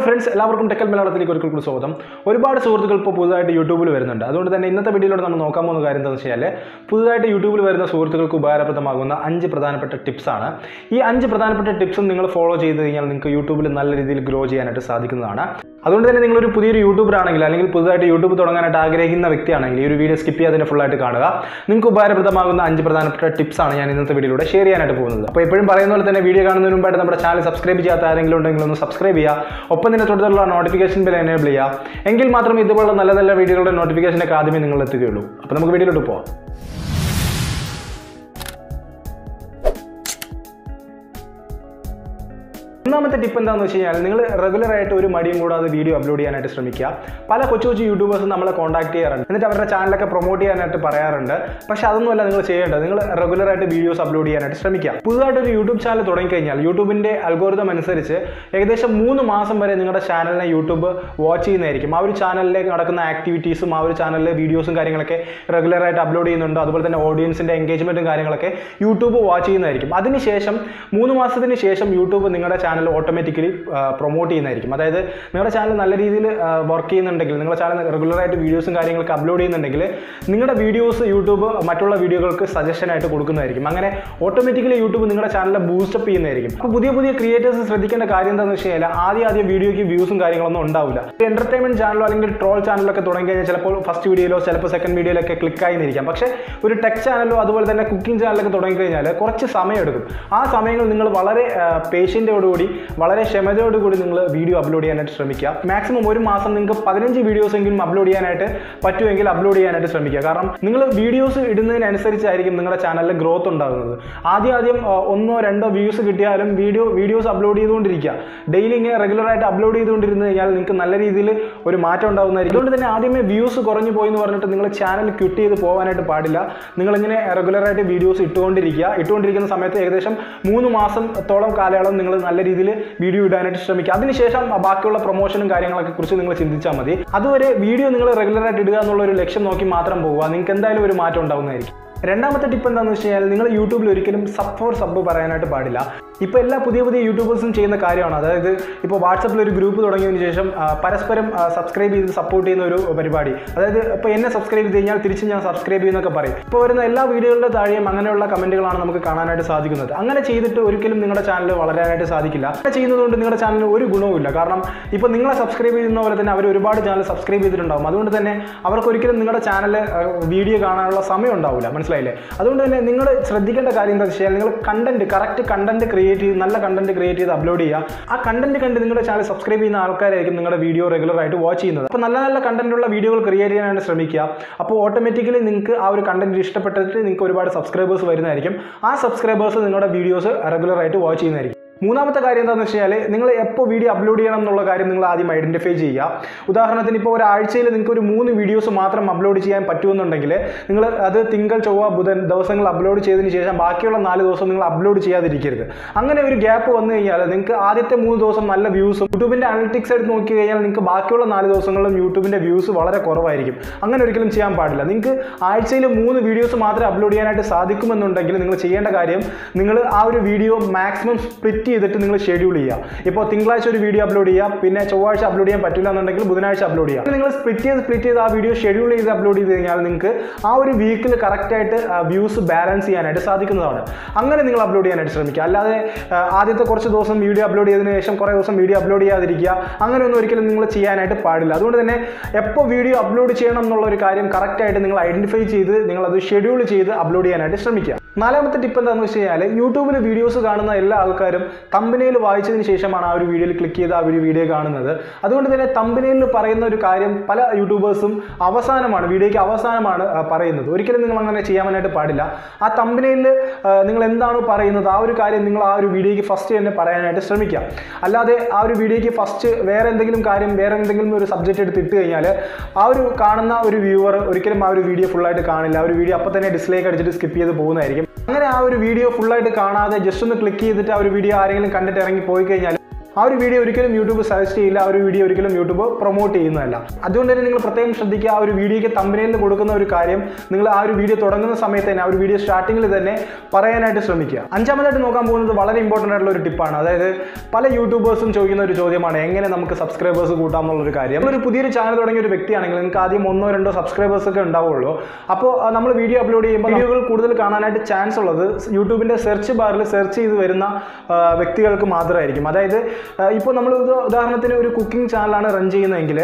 friends, എല്ലാവർക്കും ടെക്കൽ മലയാളത്തിലേക്ക് ഒരിക്കൽ സ്വാഗതം. ഒരുപാട് സുഹൃത്തുക്കൾ ഇപ്പോൾ പുതുതായിട്ട് യൂട്യൂബിൽ വരുന്നുണ്ട്. അതുകൊണ്ട് തന്നെ ഇന്നത്തെ വീഡിയോയിൽ നമ്മൾ നോക്കാൻ പോകുന്ന കാര്യം എന്താണെന്ന് വെച്ചാൽ പുതുതായിട്ട് യൂട്യൂബിൽ വരുന്ന സുഹൃത്തുക്കൾക്ക് ഉപകാരപ്രദമാകുന്ന 5 പ്രധാനപ്പെട്ട ടിപ്സ് ആണ്. ഈ 5 പ്രധാനപ്പെട്ട ടിപ്സും നിങ്ങൾ ഫോളോ ചെയ്ത് കഴിഞ്ഞാൽ നിങ്ങൾക്ക് യൂട്യൂബിൽ നല്ല രീതിയിൽ ഗ്രോ ചെയ്യാനായിട്ട് സാധിക്കുന്നതാണ്. അതുകൊണ്ട് തന്നെ നിങ്ങളൊരു പുതിയൊരു യൂട്യൂബർ ആണെങ്കിൽ അല്ലെങ്കിൽ പുതുതായിട്ട് യൂട്യൂബ് തുടങ്ങാനായിട്ട് ആഗ്രഹിക്കുന്ന വ്യക്തിയാണെങ്കിൽ ഈ ഒരു വീഡിയോ സ്കിപ്പ് ചെയ്യാതെ ഫുള്ളായിട്ട് കാണുക. നിങ്ങൾക്ക് ഉപകാരപ്രദമാകുന്ന 5 പ്രധാനപ്പെട്ട ടിപ്സ് ആണ് ഞാൻ ഇന്നത്തെ വീഡിയോയിലൂടെ ഷെയർ ചെയ്യാനായിട്ട് പോകുന്നത്. അപ്പോൾ എപ്പോഴും പറയുന്ന പോലെ തന്നെ വീഡിയോ കാണുന്നതിന് മുമ്പായിട്ട് നമ്മുടെ ചാനൽ സബ്സ്ക്രൈബ് ചെയ്യാത്ത ആരെങ്കിലും ഉണ്ടെങ്കിൽ ഒന്ന് സബ്സ്ക്രൈബ് ചെയ്യുക. ഒപ്പം തന്നെ തൊട്ടുള്ള നോട്ടിഫിക്കേഷൻ ബെൽ എനേബിൾ ചെയ്യുക. എങ്കിൽ മാത്രമേ ഇതുപോലുള്ള നല്ല നല്ല വീഡിയോകളുടെ നോട്ടിഫിക്കേഷനൊക്കെ ആദ്യമേ നിങ്ങൾ എത്തുകയുള്ളൂ. അപ്പോൾ നമുക്ക് വീഡിയോയിലോട്ട് പോകാം. ഒന്നാമത്തെ ടിപ്പ് എന്താണെന്ന് വെച്ച് കഴിഞ്ഞാൽ നിങ്ങൾ റെഗുലറായിട്ട് ഒരു മടിയും കൂടാതെ വീഡിയോ അപ്ലോഡ് ചെയ്യാനായിട്ട് ശ്രമിക്കുക. പല കൊച്ചു യൂട്യൂബേഴ്സും നമ്മളെ കോൺടാക്ട് ചെയ്യാറുണ്ട്, എന്നിട്ട് അവരുടെ ചാനലൊക്കെ പ്രൊമോട്ട് ചെയ്യാനായിട്ട് പറയാറുണ്ട്. പക്ഷേ അതൊന്നുമല്ല നിങ്ങൾ ചെയ്യേണ്ടത്. നിങ്ങൾ റെഗുലറായിട്ട് വീഡിയോസ് അപ്ലോഡ് ചെയ്യാനായിട്ട് ശ്രമിക്കുക. പുതുതായിട്ട് ഒരു യൂട്യൂബ് ചാനൽ തുടങ്ങിക്കഴിഞ്ഞാൽ യൂട്യൂബിൻ്റെ അൽഗോരിതം അനുസരിച്ച് ഏകദേശം 3 മാസം വരെ നിങ്ങളുടെ ചാനലിനെ യൂട്യൂബ് വാച്ച് ചെയ്യുന്നതായിരിക്കും. ആ ഒരു ചാനലിലേക്ക് നടക്കുന്ന ആക്ടിവിറ്റീസും ആ ഒരു ചാനലിലെ വീഡിയോസും കാര്യങ്ങളൊക്കെ റെഗുലറായിട്ട് അപ്ലോഡ് ചെയ്യുന്നുണ്ട്. അതുപോലെ തന്നെ ഓഡിയൻസിൻ്റെ എൻഗേജ്മെൻറ്റും കാര്യങ്ങളൊക്കെ യൂട്യൂബ് വാച്ച് ചെയ്യുന്നതായിരിക്കും. അതിനുശേഷം 3 മാസത്തിന് ശേഷം യൂട്യൂബ് നിങ്ങളുടെ ചാനൽ ഓട്ടോമാറ്റിക്കലി പ്രൊമോട്ട് ചെയ്യുന്നതായിരിക്കും. അതായത് നിങ്ങളുടെ ചാനൽ നല്ല രീതിയിൽ വർക്ക് ചെയ്യുന്നുണ്ടെങ്കിൽ, നിങ്ങളുടെ ചാനൽ റെഗുലറായിട്ട് വീഡിയോസും കാര്യങ്ങളൊക്കെ അപ്ലോഡ് ചെയ്യുന്നുണ്ടെങ്കിൽ നിങ്ങളുടെ വീഡിയോസ് യൂട്യൂബ് മറ്റുള്ള വീഡിയോകൾക്ക് സജഷനായിട്ട് കൊടുക്കുന്നതായിരിക്കും. അങ്ങനെ ഓട്ടോമാറ്റിക്കലി യൂട്യൂബ് നിങ്ങളുടെ ചാനലിനെ ബൂസ്റ്റപ്പ് ചെയ്യുന്നതായിരിക്കും. അപ്പോൾ പുതിയ ക്രിയേറ്റേഴ്സ് ശ്രദ്ധിക്കേണ്ട കാര്യം എന്താണെന്ന് വെച്ച് കഴിഞ്ഞാൽ ആദ്യം വീഡിയോയ്ക്ക് വ്യൂസും കാര്യങ്ങളൊന്നും ഉണ്ടാവില്ല. എൻ്റർടൈൻമെൻറ്റ് ചാനലോ അല്ലെങ്കിൽ ട്രോൾ ചാനലൊക്കെ തുടങ്ങി കഴിഞ്ഞാൽ ചിലപ്പോൾ ഫസ്റ്റ് വീഡിയോയിലോ ചിലപ്പോൾ സെക്കൻഡ് വീഡിയോയിലൊക്കെ ക്ലിക്കായി നിന്നിരിക്കാം. പക്ഷേ ഒരു ടെക് ചാനലോ അതുപോലെ തന്നെ കുക്കിംഗ് ചാനലൊക്കെ തുടങ്ങിക്കഴിഞ്ഞാൽ കുറച്ച് സമയമെടുക്കും. ആ സമയങ്ങൾ നിങ്ങൾ വളരെ പേഷ്യൻ്റോടുകൂടി വളരെ ക്ഷമതയോടുകൂടി നിങ്ങൾ വീഡിയോ അപ്ലോഡ് ചെയ്യാനായിട്ട് ശ്രമിക്കുക. മാക്സിമം ഒരു മാസം നിങ്ങൾക്ക് 15 വീഡിയോസ് എങ്കിലും അപ്ലോഡ് ചെയ്യാനായിട്ട് പറ്റുമെങ്കിൽ അപ്ലോഡ് ചെയ്യാനായിട്ട് ശ്രമിക്കുക. കാരണം നിങ്ങൾ വീഡിയോസ് ഇടുന്നതിനനുസരിച്ചായിരിക്കും നിങ്ങളുടെ ചാനലിൽ ഗ്രോത്ത് ഉണ്ടാകുന്നത്. ആദ്യം 1-2 വ്യൂസ് കിട്ടിയാലും വീഡിയോസ് അപ്ലോഡ് ചെയ്തുകൊണ്ടിരിക്കുക. ഡെയിലി ഇങ്ങനെ റെഗുലറായിട്ട് അപ്ലോഡ് ചെയ്തുകൊണ്ടിരുന്ന് കഴിഞ്ഞാൽ നിങ്ങൾക്ക് നല്ല രീതിയിൽ ഒരു മാറ്റം ഉണ്ടാകുന്നതായിരിക്കും. അതുകൊണ്ട് തന്നെ ആദ്യമേ വ്യൂസ് കുറഞ്ഞു പോയി എന്ന് പറഞ്ഞിട്ട് നിങ്ങൾ ചാനൽ ക്വിറ്റ് ചെയ്ത് പോകാനായിട്ട് പാടില്ല. നിങ്ങളിങ്ങനെ റെഗുലറായിട്ട് വീഡിയോസ് ഇട്ടുകൊണ്ടിരിക്കുന്ന സമയത്ത് ഏകദേശം 3 മാസത്തോളം കാലയളവ് നിങ്ങൾ നല്ല രീതിയിൽ വീഡിയോ ഇടാനായിട്ട് ശ്രമിക്കുക. അതിനുശേഷം ബാക്കിയുള്ള പ്രൊമോഷനും കാര്യങ്ങളൊക്കെ കുറിച്ച് നിങ്ങൾ ചിന്തിച്ചാൽ മതി. അതുവരെ വീഡിയോ നിങ്ങൾ റെഗുലറായിട്ട് ഇടുക എന്നുള്ള ഒരു ലക്ഷ്യം നോക്കി മാത്രം പോവുക. നിങ്ങൾക്ക് എന്തായാലും ഒരു മാറ്റം ഉണ്ടാകുന്നതായിരിക്കും. രണ്ടാമത്തെ ടിപ്പ് എന്താണെന്ന് വെച്ച് കഴിഞ്ഞാൽ നിങ്ങൾ യൂട്യൂബിൽ ഒരിക്കലും സബ് പറയാനായിട്ട് പാടില്ല. ഇപ്പോൾ എല്ലാ പുതിയ യൂട്യൂബേഴ്സും ചെയ്യുന്ന കാര്യമാണ്. അതായത് ഇപ്പോൾ വാട്സപ്പിൽ ഒരു ഗ്രൂപ്പ് തുടങ്ങിയതിന് ശേഷം പരസ്പരം സബ്സ്ക്രൈബ് ചെയ്ത് സപ്പോർട്ട് ചെയ്യുന്ന ഒരു പരിപാടി. അതായത് ഇപ്പോൾ എന്നെ സബ്സ്ക്രൈബ് ചെയ്ത് കഴിഞ്ഞാൽ തിരിച്ച് ഞാൻ സബ്സ്ക്രൈബ് ചെയ്യുന്നൊക്കെ പറയും. ഇപ്പോൾ വരുന്ന എല്ലാ വീഡിയോകളുടെ താഴെയും അങ്ങനെയുള്ള കമൻറ്റുകളാണ് നമുക്ക് കാണാനായിട്ട് സാധിക്കുന്നത്. അങ്ങനെ ചെയ്തിട്ട് ഒരിക്കലും നിങ്ങളുടെ ചാനൽ വളരാനായിട്ട് സാധിക്കില്ല. അങ്ങനെ ചെയ്യുന്നതുകൊണ്ട് നിങ്ങളുടെ ചാനലിന് ഒരു ഗുണവുമില്ല. കാരണം ഇപ്പോൾ നിങ്ങളെ സബ്സ്ക്രൈബ് ചെയ്യുന്ന പോലെ തന്നെ അവർ ഒരുപാട് ചാനൽ സബ്സ്ക്രൈബ് ചെയ്തിട്ടുണ്ടാകും. അതുകൊണ്ട് തന്നെ അവർക്ക് ഒരിക്കലും നിങ്ങളുടെ ചാനൽ വീഡിയോ കാണാനുള്ള സമയം ഉണ്ടാവില്ല. മനസ്സിലായില്ലേ? അതുകൊണ്ട് തന്നെ നിങ്ങൾ ശ്രദ്ധിക്കേണ്ട കാര്യം എന്താ വെച്ചാൽ നിങ്ങൾ കറക്റ്റ് കണ്ടന്റ് ക്രിയേറ്റ് ചെയ്ത് നല്ല കണ്ടന്റ് ക്രിയേറ്റ് ചെയ്ത് അപ്ലോഡ് ചെയ്യുക. ആ കണ്ടന്റ് കണ്ട് നിങ്ങളുടെ ചാനൽ സബ്സ്ക്രൈബ് ചെയ്യുന്ന ആൾക്കാരായിരിക്കും നിങ്ങളുടെ വീഡിയോ റെഗുലറായിട്ട് വാച്ച് ചെയ്യുന്നത്. അപ്പോൾ നല്ല കണ്ടന്റുള്ള വീഡിയോകൾ ക്രിയേറ്റ് ചെയ്യാനായിട്ട് ശ്രമിക്കുക. അപ്പോൾ ഓട്ടോമാറ്റിക്കലി നിങ്ങൾക്ക് ആ ഒരു കണ്ടന്റ് ഇഷ്ടപ്പെട്ടിട്ട് നിങ്ങൾക്ക് ഒരുപാട് സബ്സ്ക്രൈബേഴ്സ് വരുന്നതായിരിക്കും. ആ സബ്സ്ക്രൈബേഴ്സ് നിങ്ങളുടെ വീഡിയോസ് റെഗുലറായിട്ട് വാച്ച് ചെയ്യുന്നതായിരിക്കും. മൂന്നാമത്തെ കാര്യം എന്താണെന്ന് വെച്ച് കഴിഞ്ഞാൽ നിങ്ങൾ എപ്പോൾ വീഡിയോ അപ്ലോഡ് ചെയ്യണം എന്നുള്ള കാര്യം നിങ്ങൾ ആദ്യം ഐഡൻറ്റിഫൈ ചെയ്യുക. ഉദാഹരണത്തിന് ഇപ്പോൾ ഒരാഴ്ചയിൽ നിങ്ങൾക്ക് ഒരു 3 വീഡിയോസ് മാത്രം അപ്ലോഡ് ചെയ്യാൻ പറ്റുമെന്നുണ്ടെങ്കിൽ നിങ്ങൾ അത് തിങ്കൾ ചൊവ്വ ബുധൻ ദിവസങ്ങൾ അപ്ലോഡ് ചെയ്തതിന് ശേഷം ബാക്കിയുള്ള 4 ദിവസം നിങ്ങൾ അപ്ലോഡ് ചെയ്യാതിരിക്കരുത്. അങ്ങനെ ഒരു ഗ്യാപ്പ് വന്നു കഴിഞ്ഞാൽ നിങ്ങൾക്ക് ആദ്യത്തെ 3 ദിവസം നല്ല വ്യൂസും യൂട്യൂബിൻ്റെ അനലിറ്റിക്സ് എടുത്ത് നോക്കി കഴിഞ്ഞാൽ നിങ്ങൾക്ക് ബാക്കിയുള്ള 4 ദിവസങ്ങളിലും യൂട്യൂബിൻ്റെ വ്യൂസ് വളരെ കുറവായിരിക്കും. അങ്ങനെ ഒരിക്കലും ചെയ്യാൻ പാടില്ല. നിങ്ങൾക്ക് ആഴ്ചയിൽ 3 വീഡിയോസ് മാത്രമേ അപ്ലോഡ് ചെയ്യാനായിട്ട് സാധിക്കുമെന്നുണ്ടെങ്കിൽ നിങ്ങൾ ചെയ്യേണ്ട കാര്യം നിങ്ങൾ ആ ഒരു വീഡിയോ മാക്സിമം സ്പ്ലിറ്റ് ചെയ്തിട്ട് നിങ്ങൾ ഷെഡ്യൂൾ ചെയ്യുക. ഇപ്പോൾ തിങ്കളാഴ്ച ഒരു വീഡിയോ അപ്ലോഡ് ചെയ്യുക, പിന്നെ ചൊവ്വാഴ്ച അപ്ലോഡ് ചെയ്യാൻ പറ്റില്ല എന്നുണ്ടെങ്കിൽ ബുധനാഴ്ച അപ്ലോഡ് ചെയ്യുക. നിങ്ങൾ സ്പ്ലിറ്റ് ചെയ്ത് ആ വീഡിയോ ഷെഡ്യൂൾ ചെയ്ത് അപ്ലോഡ് ചെയ്ത് കഴിഞ്ഞാൽ നിങ്ങൾക്ക് ആ ഒരു വീക്കിൽ കറക്റ്റായിട്ട് വ്യൂസ് ബാലൻസ് ചെയ്യാനായിട്ട് സാധിക്കുന്നതാണ്. അങ്ങനെ നിങ്ങൾ അപ്ലോഡ് ചെയ്യാനായിട്ട് ശ്രമിക്കുക. അല്ലാതെ ആദ്യത്തെ കുറച്ച് ദിവസം വീഡിയോ അപ്ലോഡ് ചെയ്തതിന് ശേഷം കുറേ ദിവസം വീഡിയോ അപ്ലോഡ് ചെയ്യാതിരിക്കുക. അങ്ങനെയൊന്നും ഒരിക്കലും നിങ്ങൾ ചെയ്യാനായിട്ട് പാടില്ല. അതുകൊണ്ട് തന്നെ എപ്പോൾ വീഡിയോ അപ്ലോഡ് ചെയ്യണം എന്നുള്ള ഒരു കാര്യം കറക്റ്റായിട്ട് നിങ്ങൾ ഐഡൻറ്റിഫൈ ചെയ്ത് നിങ്ങളത് ഷെഡ്യൂൾ ചെയ്ത് അപ്ലോഡ് ചെയ്യാനായിട്ട് ശ്രമിക്കുക. നാലാമത്തെ ടിപ്പ് എന്താണെന്ന് വെച്ച് കഴിഞ്ഞാൽ യൂട്യൂബിൽ വീഡിയോസ് കാണുന്ന എല്ലാ ആൾക്കാരും തമ്പനെയിൽ വായിച്ചതിന് ശേഷമാണ് ആ ഒരു വീഡിയോയിൽ ക്ലിക്ക് ചെയ്ത് ആ ഒരു വീഡിയോ കാണുന്നത്. അതുകൊണ്ട് തന്നെ തമ്പനെയിൽ പറയുന്ന ഒരു കാര്യം പല യൂട്യൂബേഴ്സും വീഡിയോയ്ക്ക് അവസാനമാണ് പറയുന്നത്. ഒരിക്കലും നിങ്ങൾ അങ്ങനെ ചെയ്യാനായിട്ട് പാടില്ല. ആ തമ്പനെയിൽ നിങ്ങൾ എന്താണ് പറയുന്നത് ആ ഒരു കാര്യം നിങ്ങൾ ആ ഒരു വീഡിയോയ്ക്ക് ഫസ്റ്റ് തന്നെ പറയാനായിട്ട് ശ്രമിക്കുക. അല്ലാതെ ആ ഒരു വീഡിയോയ്ക്ക് ഫസ്റ്റ് വേറെ എന്തെങ്കിലും ഒരു സബ്ജക്റ്റ് എടുത്തിട്ട് കഴിഞ്ഞാൽ ആ ഒരു കാണുന്ന ഒരു വ്യൂവർ ഒരിക്കലും ആ ഒരു വീഡിയോ ഫുള്ളായിട്ട് കാണില്ല. ആ ഒരു വീഡിയോ അപ്പോൾ തന്നെ ഡിസ്ലൈക്ക് അടിച്ചിട്ട് സ്കിപ്പ് ചെയ്ത് പോകുന്നതായിരിക്കും. അങ്ങനെ ആ ഒരു വീഡിയോ ഫുള്ളായിട്ട് കാണാതെ ജസ്റ്റ് ഒന്ന് ക്ലിക്ക് ചെയ്തിട്ട് ആ ഒരു വീഡിയോ ആരെങ്കിലും കണ്ടിട്ട് ഇറങ്ങി പോയി കഴിഞ്ഞാൽ ആ ഒരു വീഡിയോ ഒരിക്കലും യൂട്യൂബ് സജസ്റ്റ് ചെയ്യില്ല, ആ ഒരു വീഡിയോ ഒരിക്കലും യൂട്യൂബ് പ്രൊമോട്ട് ചെയ്യുന്നതല്ല. അതുകൊണ്ട് തന്നെ നിങ്ങൾ പ്രത്യേകം ശ്രദ്ധിക്കുക, ആ ഒരു വീഡിയോയ്ക്ക് തമ്പനെയിലിൽ കൊടുക്കുന്ന ഒരു കാര്യം നിങ്ങൾ ആ ഒരു വീഡിയോ തുടങ്ങുന്ന സമയത്ത് തന്നെ, ആ ഒരു വീഡിയോ സ്റ്റാർട്ടിങ്ങിൽ തന്നെ പറയാനായിട്ട് ശ്രമിക്കുക. അഞ്ചാമതായിട്ട് നോക്കാൻ പോകുന്നത് വളരെ ഇമ്പോർട്ടൻ്റ് ആയിട്ടുള്ള ഒരു ടിപ്പാണ്. അതായത് പല യൂട്യൂബേഴ്സും ചോദിക്കുന്ന ഒരു ചോദ്യമാണ്, എങ്ങനെ നമുക്ക് സബ്സ്ക്രൈബേഴ്സ് കൂട്ടാം എന്നുള്ളൊരു കാര്യം. ഒരു പുതിയൊരു ചാനൽ തുടങ്ങിയ ഒരു വ്യക്തിയാണെങ്കിൽ നിങ്ങൾക്ക് ആദ്യം 1-2 സബ്സ്ക്രൈബേഴ്സ് ഒക്കെ ഉണ്ടാവുള്ളൂ. അപ്പോൾ നമ്മൾ വീഡിയോ അപ്ലോഡ് ചെയ്യുമ്പോൾ വീഡിയോകൾ കൂടുതൽ കാണാനായിട്ട് ചാൻസ് ഉള്ളത് യൂട്യൂബിൻ്റെ സെർച്ച് ബാറിൽ സെർച്ച് ചെയ്ത് വരുന്ന വ്യക്തികൾക്ക് മാത്രമായിരിക്കും. അതായത് ഇപ്പോൾ നമ്മൾ ഉദാഹരണത്തിന് ഒരു കുക്കിംഗ് ചാനലാണ് റൺ ചെയ്യുന്നതെങ്കിൽ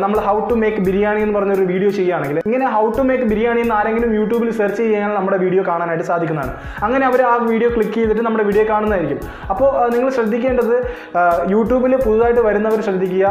നമ്മൾ ഹൗ ടു മേക്ക് ബിരിയാണി എന്ന് പറഞ്ഞൊരു വീഡിയോ ചെയ്യുകയാണെങ്കിൽ ഇങ്ങനെ ഹൗ ടു മേക്ക് ബിരിയാണി എന്ന് ആരെങ്കിലും യൂട്യൂബിൽ സെർച്ച് ചെയ്യാൻ നമ്മുടെ വീഡിയോ കാണാനായിട്ട് സാധിക്കുന്നതാണ്. അങ്ങനെ അവർ ആ വീഡിയോ ക്ലിക്ക് ചെയ്തിട്ട് നമ്മുടെ വീഡിയോ കാണുന്നതായിരിക്കും. അപ്പോൾ നിങ്ങൾ ശ്രദ്ധിക്കേണ്ടത്, യൂട്യൂബിൽ പുതുതായിട്ട് വരുന്നവർ ശ്രദ്ധിക്കുക,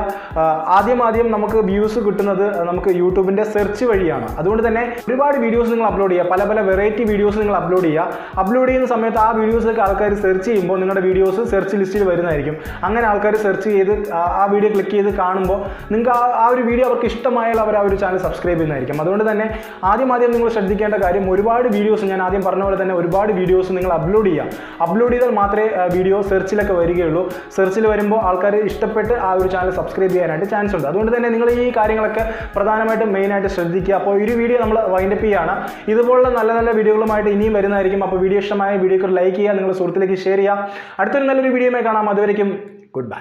ആദ്യം നമുക്ക് വ്യൂസ് കിട്ടുന്നത് നമുക്ക് യൂട്യൂബിൻ്റെ സെർച്ച് വഴിയാണ്. അതുകൊണ്ട് തന്നെ ഒരുപാട് വീഡിയോസ് നിങ്ങൾ അപ്ലോഡ് ചെയ്യുക, പല വെറൈറ്റി വീഡിയോസ് നിങ്ങൾ അപ്ലോഡ് ചെയ്യുക. അപ്ലോഡ് ചെയ്യുന്ന സമയത്ത് ആ വീഡിയോസൊക്കെ ആൾക്കാർ സെർച്ച് ചെയ്യുമ്പോൾ നിങ്ങളുടെ വീഡിയോസ് സെർച്ച് ലിസ്റ്റിൽ വരുന്നതായിരിക്കും. അങ്ങനെ ആൾക്കാർ സെർച്ച് ചെയ്ത് ആ വീഡിയോ ക്ലിക്ക് ചെയ്ത് കാണുമ്പോൾ നിങ്ങൾക്ക് ആ ഒരു വീഡിയോ അവർക്ക് ഇഷ്ടമായാൽ അവർ ആ ഒരു ചാനൽ സബ്സ്ക്രൈബ് ചെയ്യുന്നതായിരിക്കും. അതുകൊണ്ട് തന്നെ ആദ്യം നിങ്ങൾ ശ്രദ്ധിക്കേണ്ട കാര്യം, ഒരുപാട് വീഡിയോസ്, ഞാൻ ആദ്യം പറഞ്ഞ പോലെ തന്നെ ഒരുപാട് വീഡിയോസ് നിങ്ങൾ അപ്ലോഡ് ചെയ്യുക. അപ്ലോഡ് ചെയ്താൽ മാത്രമേ വീഡിയോ സെർച്ചിലൊക്കെ വരികയുള്ളൂ. സെർച്ചിൽ വരുമ്പോൾ ആൾക്കാർ ഇഷ്ടപ്പെട്ട് ആ ഒരു ചാനൽ സബ്സ്ക്രൈബ് ചെയ്യാനായിട്ട് ചാൻസ് ഉണ്ട്. അതുകൊണ്ട് തന്നെ നിങ്ങൾ ഈ കാര്യങ്ങളൊക്കെ പ്രധാനമായിട്ടും മെയിനായിട്ട് ശ്രദ്ധിക്കുക. അപ്പോൾ ഒരു വീഡിയോ നമ്മൾ വൈൻഡപ്പ് ചെയ്യുകയാണ്. ഇതുപോലുള്ള നല്ല വീഡിയോകളുമായിട്ട് ഇനിയും വരുന്നതായിരിക്കും. അപ്പോൾ വീഡിയോ ഇഷ്ടമായ വീഡിയോക്ക് ലൈക്ക് ചെയ്യുക, നിങ്ങളുടെ സുഹൃത്തിലേക്ക് ഷെയർ ചെയ്യുക. അടുത്തൊരു നല്ലൊരു വീഡിയോയുമായി കാണാം. അതുവരേക്കും ഗുഡ് ബൈ.